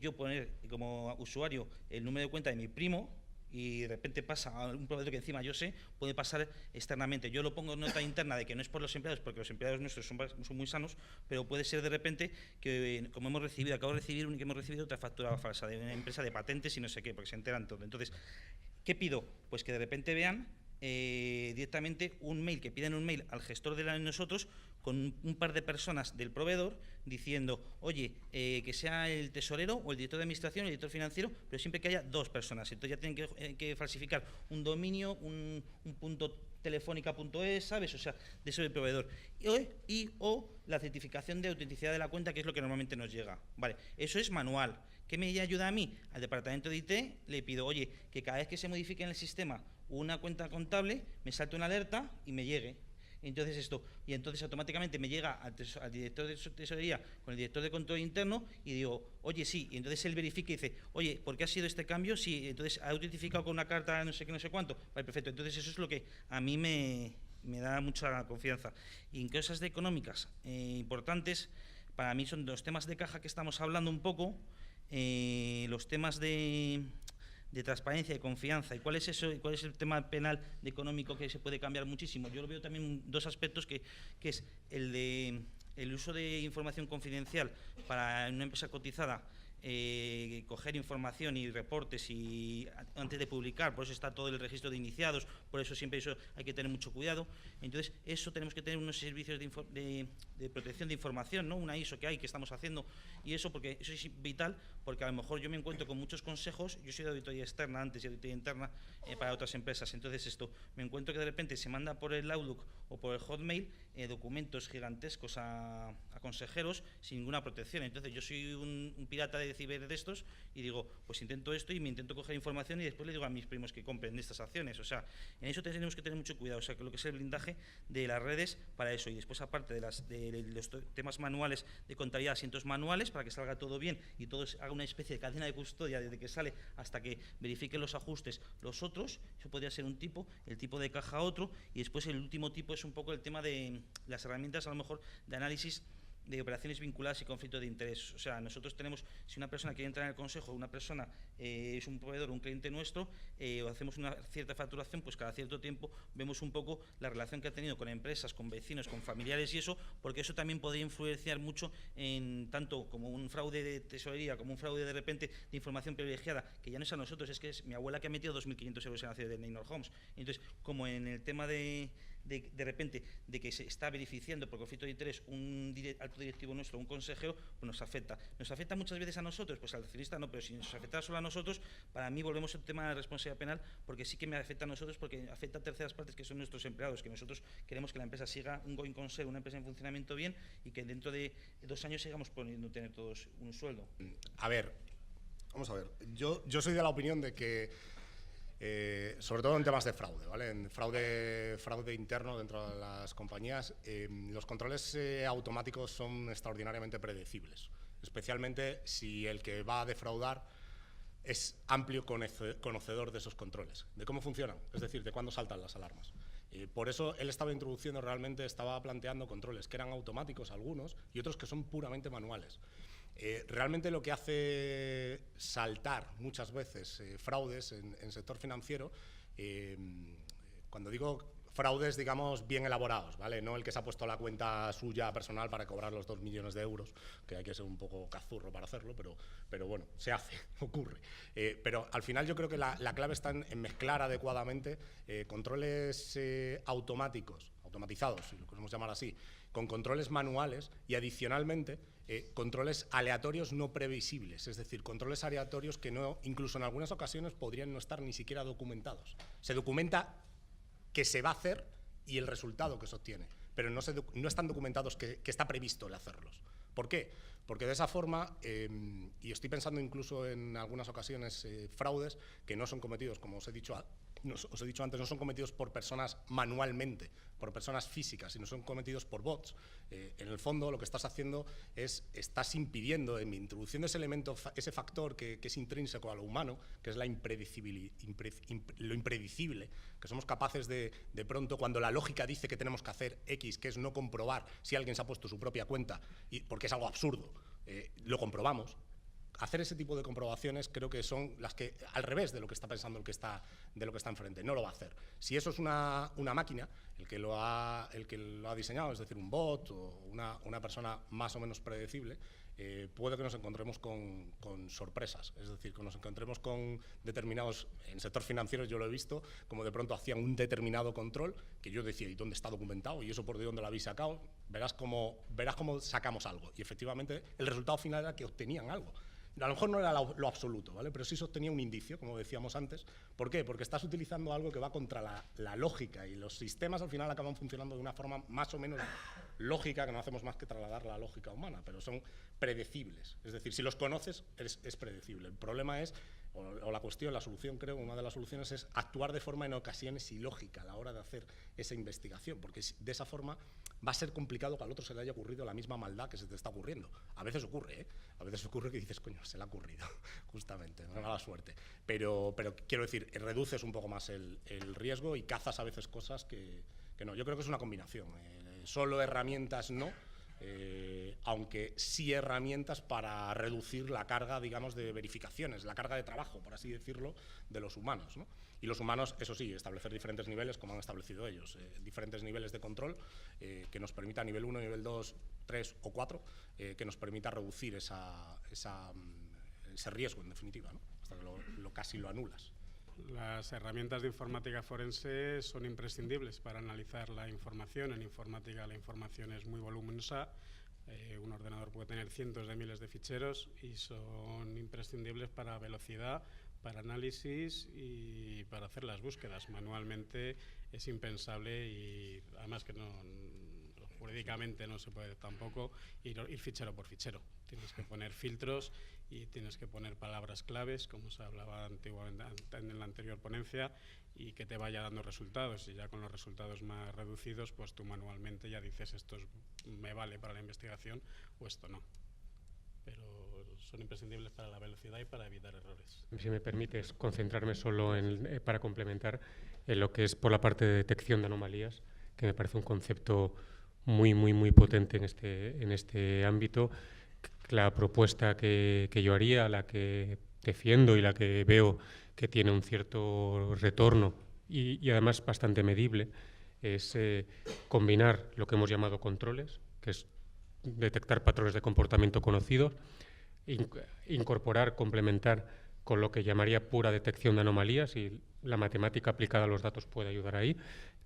yo poner como usuario el número de cuenta de mi primo, y de repente pasa a un proveedor que encima yo sé, puede pasar externamente. Yo lo pongo en nota interna de que no es por los empleados, porque los empleados nuestros son muy sanos, pero puede ser de repente que, como acabo de recibir otra factura falsa de una empresa de patentes y no sé qué, porque se enteran todo. Entonces, ¿qué pido? Pues que de repente vean directamente un mail, que piden un mail al gestor de nosotros con un par de personas del proveedor diciendo, oye, que sea el tesorero o el director de administración o el director financiero, pero siempre que haya 2 personas. Entonces ya tienen que falsificar un dominio, un punto telefónica.es, ¿sabes? O sea, de eso del proveedor. O la certificación de autenticidad de la cuenta, que es lo que normalmente nos llega. Vale, eso es manual. ¿Qué me ayuda a mí? Al departamento de IT le pido, oye, que cada vez que se modifique en el sistema una cuenta contable, me salte una alerta y me llegue. Entonces entonces automáticamente me llega al director de tesorería con el director de control interno y digo, oye, sí, y entonces él verifica y dice, oye, ¿por qué ha sido este cambio? Sí, entonces ha autentificado con una carta no sé qué, no sé cuánto. Vale, perfecto. Entonces eso es lo que a mí me da mucha confianza. Y en cosas de económicas importantes, para mí son los temas de caja que estamos hablando un poco, los temas de transparencia y confianza. ¿Y cuál es eso? ¿Y cuál es el tema penal de económico que se puede cambiar muchísimo? Yo lo veo también 2 aspectos, que es el uso de información confidencial para una empresa cotizada, coger información y reportes y antes de publicar, por eso está todo el registro de iniciados, por eso siempre eso hay que tener mucho cuidado. Entonces, eso tenemos que tener unos servicios de protección de información, ¿no? Una ISO que estamos haciendo, y eso porque eso es vital, porque a lo mejor yo me encuentro con muchos consejos. Yo soy de auditoría externa antes y auditoría interna para otras empresas. Entonces me encuentro que de repente se manda por el Outlook o por el Hotmail documentos gigantescos a consejeros sin ninguna protección. Entonces yo soy un pirata de ciber de estos y digo, pues intento esto y me intento coger información y después le digo a mis primos que compren estas acciones. O sea, en eso tenemos que tener mucho cuidado. O sea, que lo que es el blindaje de las redes para eso. Y después, aparte de los temas manuales de contabilidad, asientos manuales para que salga todo bien y todo haga una especie de cadena de custodia desde que sale hasta que verifique los ajustes los otros. Eso podría ser un tipo, el tipo de caja otro, y después el último tipo es un poco el tema de las herramientas, a lo mejor, de análisis de operaciones vinculadas y conflicto de interés. O sea, nosotros tenemos, si una persona quiere entrar en el consejo, una persona es un proveedor, un cliente nuestro, o hacemos una cierta facturación, pues cada cierto tiempo vemos un poco la relación que ha tenido con empresas, con vecinos, con familiares y eso, porque eso también podría influenciar mucho en tanto como un fraude de tesorería, como un fraude de repente de información privilegiada, que ya no es a nosotros, es que es mi abuela que ha metido 2.500 euros en la acción de Neynor Homes. Entonces, como en el tema de repente de que se está beneficiando por conflicto de interés un alto directivo nuestro, un consejero, pues nos afecta. Nos afecta muchas veces a nosotros, pues al accionista no, pero si nos afecta solo a nosotros, para mí volvemos al tema de responsabilidad penal, porque sí que me afecta a nosotros, porque afecta a terceras partes que son nuestros empleados, que nosotros queremos que la empresa siga un going concern, una empresa en funcionamiento bien, y que dentro de 2 años sigamos pudiendo tener todos un sueldo. A ver, vamos a ver, yo soy de la opinión de que sobre todo en temas de fraude, ¿vale? En fraude interno dentro de las compañías, los controles automáticos son extraordinariamente predecibles, especialmente si el que va a defraudar es amplio conocedor de esos controles, de cómo funcionan, es decir, de cuándo saltan las alarmas. Por eso él estaba planteando controles que eran automáticos algunos y otros que son puramente manuales. Realmente lo que hace saltar muchas veces fraudes en sector financiero, cuando digo fraudes, digamos, bien elaborados, ¿vale? No el que se ha puesto la cuenta suya personal para cobrar los 2 millones de euros, que hay que ser un poco cazurro para hacerlo, pero bueno, se hace, ocurre. Pero al final yo creo que la clave está en mezclar adecuadamente controles automatizados, si lo queremos llamar así, con controles manuales y adicionalmente controles aleatorios no previsibles, es decir, controles aleatorios que no, incluso en algunas ocasiones podrían no estar ni siquiera documentados. Se documenta que se va a hacer y el resultado que se obtiene, pero no están documentados que está previsto el hacerlos. ¿Por qué? Porque de esa forma, y estoy pensando incluso en algunas ocasiones, fraudes que no son cometidos, como os he dicho antes, no son cometidos por personas manualmente, por personas físicas, sino son cometidos por bots. En el fondo lo que estás haciendo estás impidiendo, introduciendo ese elemento, ese factor que es intrínseco a lo humano, que es lo impredecible, que somos capaces de pronto, cuando la lógica dice que tenemos que hacer X, que es no comprobar si alguien se ha puesto su propia cuenta, porque es algo absurdo, lo comprobamos. Hacer ese tipo de comprobaciones creo que son las que, al revés de lo que está pensando el que está enfrente, no lo va a hacer. Si eso es una máquina, el que lo ha diseñado, es decir, un bot o una persona más o menos predecible, puede que nos encontremos con sorpresas, es decir, que nos encontremos con determinados, en sector financiero yo lo he visto, como de pronto hacían un determinado control, que yo decía, ¿y dónde está documentado? ¿Y eso por de dónde lo habéis sacado? Verás cómo sacamos algo. Y efectivamente el resultado final era que obtenían algo. A lo mejor no era lo absoluto, ¿vale? Pero sí sostenía un indicio, como decíamos antes. ¿Por qué? Porque estás utilizando algo que va contra la lógica, y los sistemas al final acaban funcionando de una forma más o menos lógica, que no hacemos más que trasladar la lógica humana, pero son predecibles. Es decir, si los conoces, es predecible. El problema es, o la cuestión, la solución, creo, una de las soluciones es actuar de forma en ocasiones ilógica a la hora de hacer esa investigación, porque de esa forma va a ser complicado que al otro se le haya ocurrido la misma maldad que se te está ocurriendo. A veces ocurre, ¿eh? A veces ocurre que dices, coño, se le ha ocurrido, justamente, no mala suerte. Pero quiero decir, reduces un poco más el riesgo y cazas a veces cosas que no. Yo creo que es una combinación. Solo herramientas no, aunque sí herramientas para reducir la carga, digamos, de verificaciones, la carga de trabajo, por así decirlo, de los humanos, ¿no? Y los humanos, eso sí, establecer diferentes niveles, como han establecido ellos, diferentes niveles de control que nos permita nivel 1, nivel 2, 3 o 4, que nos permita reducir ese riesgo, en definitiva, ¿no? Hasta que casi lo anulas. Las herramientas de informática forense son imprescindibles para analizar la información. En informática la información es muy voluminosa. Un ordenador puede tener cientos de miles de ficheros y son imprescindibles para velocidad, para análisis y para hacer las búsquedas. Manualmente es impensable y además que jurídicamente no se puede tampoco ir fichero por fichero. Tienes que poner filtros y tienes que poner palabras claves, como se hablaba antiguamente en la anterior ponencia, y que te vaya dando resultados. Y ya con los resultados más reducidos, pues tú manualmente ya dices esto me vale para la investigación o esto no. Pero son imprescindibles para la velocidad y para evitar errores. Si me permites concentrarme solo para complementar en lo que es por la parte de detección de anomalías, que me parece un concepto muy potente en este ámbito. La propuesta que yo haría, la que defiendo y la que veo que tiene un cierto retorno y además bastante medible, es combinar lo que hemos llamado controles, que es detectar patrones de comportamiento conocidos, incorporar, complementar con lo que llamaría pura detección de anomalías, y la matemática aplicada a los datos puede ayudar ahí,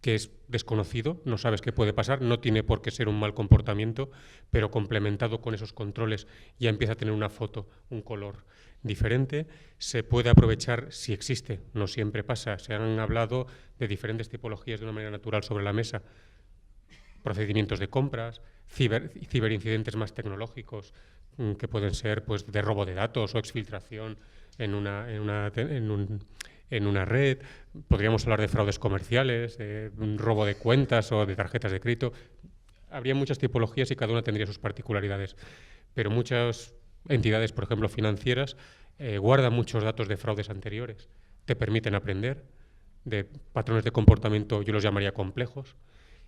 que es desconocido, no sabes qué puede pasar, no tiene por qué ser un mal comportamiento, pero complementado con esos controles ya empieza a tener una foto, un color diferente. Se puede aprovechar si existe, no siempre pasa. Se han hablado de diferentes tipologías de una manera natural sobre la mesa, procedimientos de compras, ciberincidentes más tecnológicos, que pueden ser pues de robo de datos o exfiltración en una red. Podríamos hablar de fraudes comerciales, de robo de cuentas o de tarjetas de crédito. Habría muchas tipologías y cada una tendría sus particularidades, pero muchas entidades, por ejemplo financieras, guardan muchos datos de fraudes anteriores, te permiten aprender de patrones de comportamiento, yo los llamaría complejos,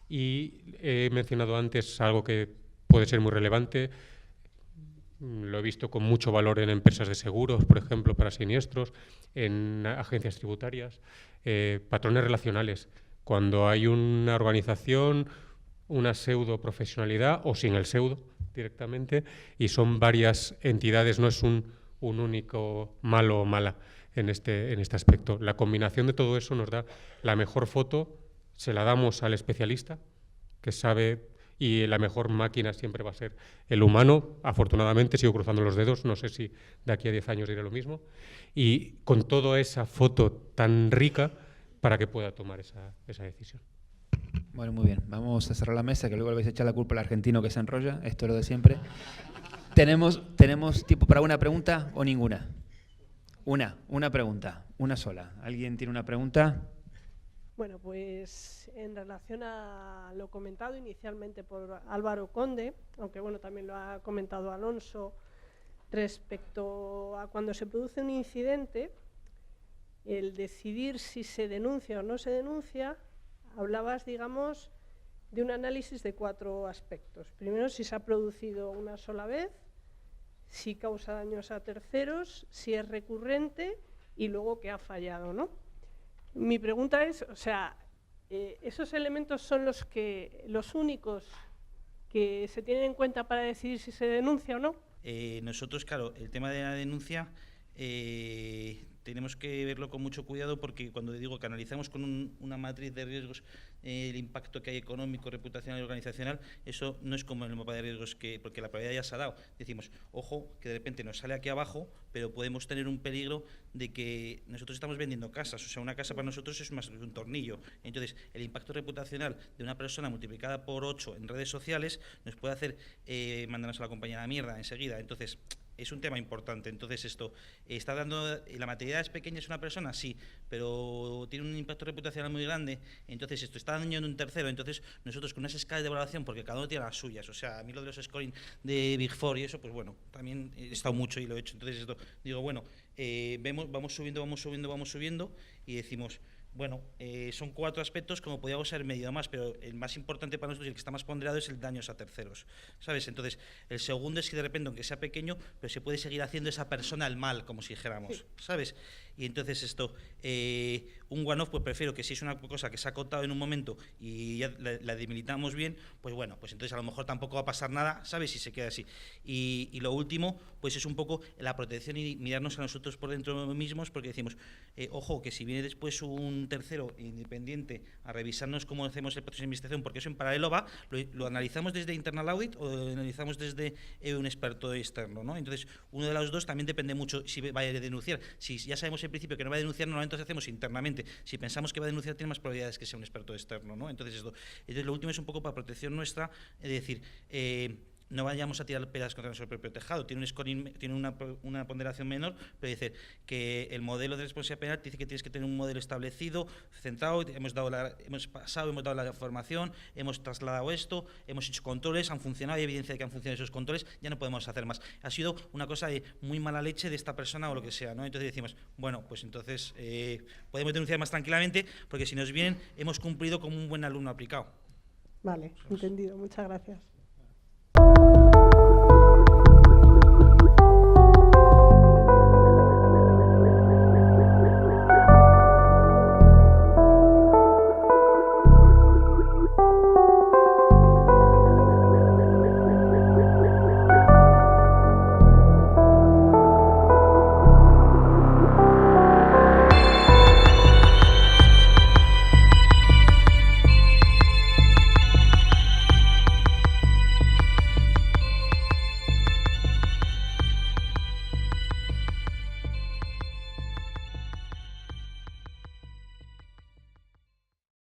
y he mencionado antes algo que puede ser muy relevante. Lo he visto con mucho valor en empresas de seguros, por ejemplo, para siniestros, en agencias tributarias, patrones relacionales. Cuando hay una organización, una pseudo profesionalidad o sin el pseudo directamente, y son varias entidades, no es un único malo o mala en este aspecto. La combinación de todo eso nos da la mejor foto, se la damos al especialista que sabe. Y la mejor máquina siempre va a ser el humano. Afortunadamente, sigo cruzando los dedos, no sé si de aquí a 10 años diré lo mismo. Y con toda esa foto tan rica para que pueda tomar esa decisión. Bueno, muy bien. Vamos a cerrar la mesa, que luego le vais a echar la culpa al argentino que se enrolla. Esto es lo de siempre. ¿Tenemos tiempo para una pregunta o ninguna? Una pregunta, una sola. ¿Alguien tiene una pregunta? Bueno, pues en relación a lo comentado inicialmente por Álvaro Conde, aunque bueno, también lo ha comentado Alonso, respecto a cuando se produce un incidente, el decidir si se denuncia o no se denuncia, hablabas, digamos, de un análisis de 4 aspectos. Primero, si se ha producido una sola vez, si causa daños a terceros, si es recurrente y luego que ha fallado, ¿no? Mi pregunta es, o sea, ¿esos elementos son los únicos que se tienen en cuenta para decidir si se denuncia o no? nosotros, claro, el tema de la denuncia tenemos que verlo con mucho cuidado, porque cuando digo que analizamos con una matriz de riesgos el impacto que hay económico, reputacional y organizacional, eso no es como en el mapa de riesgos, porque la probabilidad ya se ha dado. Decimos, ojo, que de repente nos sale aquí abajo, pero podemos tener un peligro de que nosotros estamos vendiendo casas, o sea, una casa para nosotros es más que un tornillo. Entonces, el impacto reputacional de una persona multiplicada por 8 en redes sociales nos puede hacer mandarnos a la compañía a la mierda enseguida. Entonces, es un tema importante. Entonces, esto está dando, la materialidad es pequeña, es una persona, sí, pero tiene un impacto reputacional muy grande. Entonces, esto está dañando un tercero. Entonces, nosotros con unas escalas de valoración, porque cada uno tiene las suyas, o sea, a mí lo de los scoring de Big Four y eso, pues bueno, también he estado mucho y lo he hecho. Entonces, esto, digo, bueno, vamos subiendo y decimos, bueno, son 4 aspectos, como podríamos haber medido más, pero el más importante para nosotros y el que está más ponderado es el daños a terceros, ¿sabes? Entonces, el segundo es que de repente, aunque sea pequeño, pero se puede seguir haciendo esa persona el mal, como si dijéramos, ¿sabes? Y entonces esto, un one-off, pues prefiero que si es una cosa que se ha acotado en un momento y ya la debilitamos bien, pues bueno, pues entonces a lo mejor tampoco va a pasar nada, ¿sabes? Si se queda así. Y lo último, pues es un poco la protección y mirarnos a nosotros por dentro mismos, porque decimos, ojo, que si viene después un tercero independiente a revisarnos cómo hacemos el proceso de investigación, porque eso en paralelo va, lo analizamos desde internal audit o lo analizamos desde un experto externo, ¿no? Entonces, uno de los dos también depende mucho si va a denunciar. Si ya sabemos en principio que no va a denunciar, normalmente lo hacemos internamente. Si pensamos que va a denunciar, tiene más probabilidades que sea un experto externo, ¿no? Entonces, lo último es un poco para protección nuestra, es decir, no vayamos a tirar pedas contra nuestro propio tejado. Tiene un scoring, tiene una ponderación menor, pero dice que el modelo de responsabilidad penal dice que tienes que tener un modelo establecido, centrado, hemos dado la formación, hemos trasladado esto, hemos hecho controles, han funcionado, hay evidencia de que han funcionado esos controles, ya no podemos hacer más. Ha sido una cosa de muy mala leche de esta persona o lo que sea, ¿no? Entonces decimos, bueno, pues entonces podemos denunciar más tranquilamente, porque si nos vienen, hemos cumplido como un buen alumno aplicado. Vale, entendido. Muchas gracias.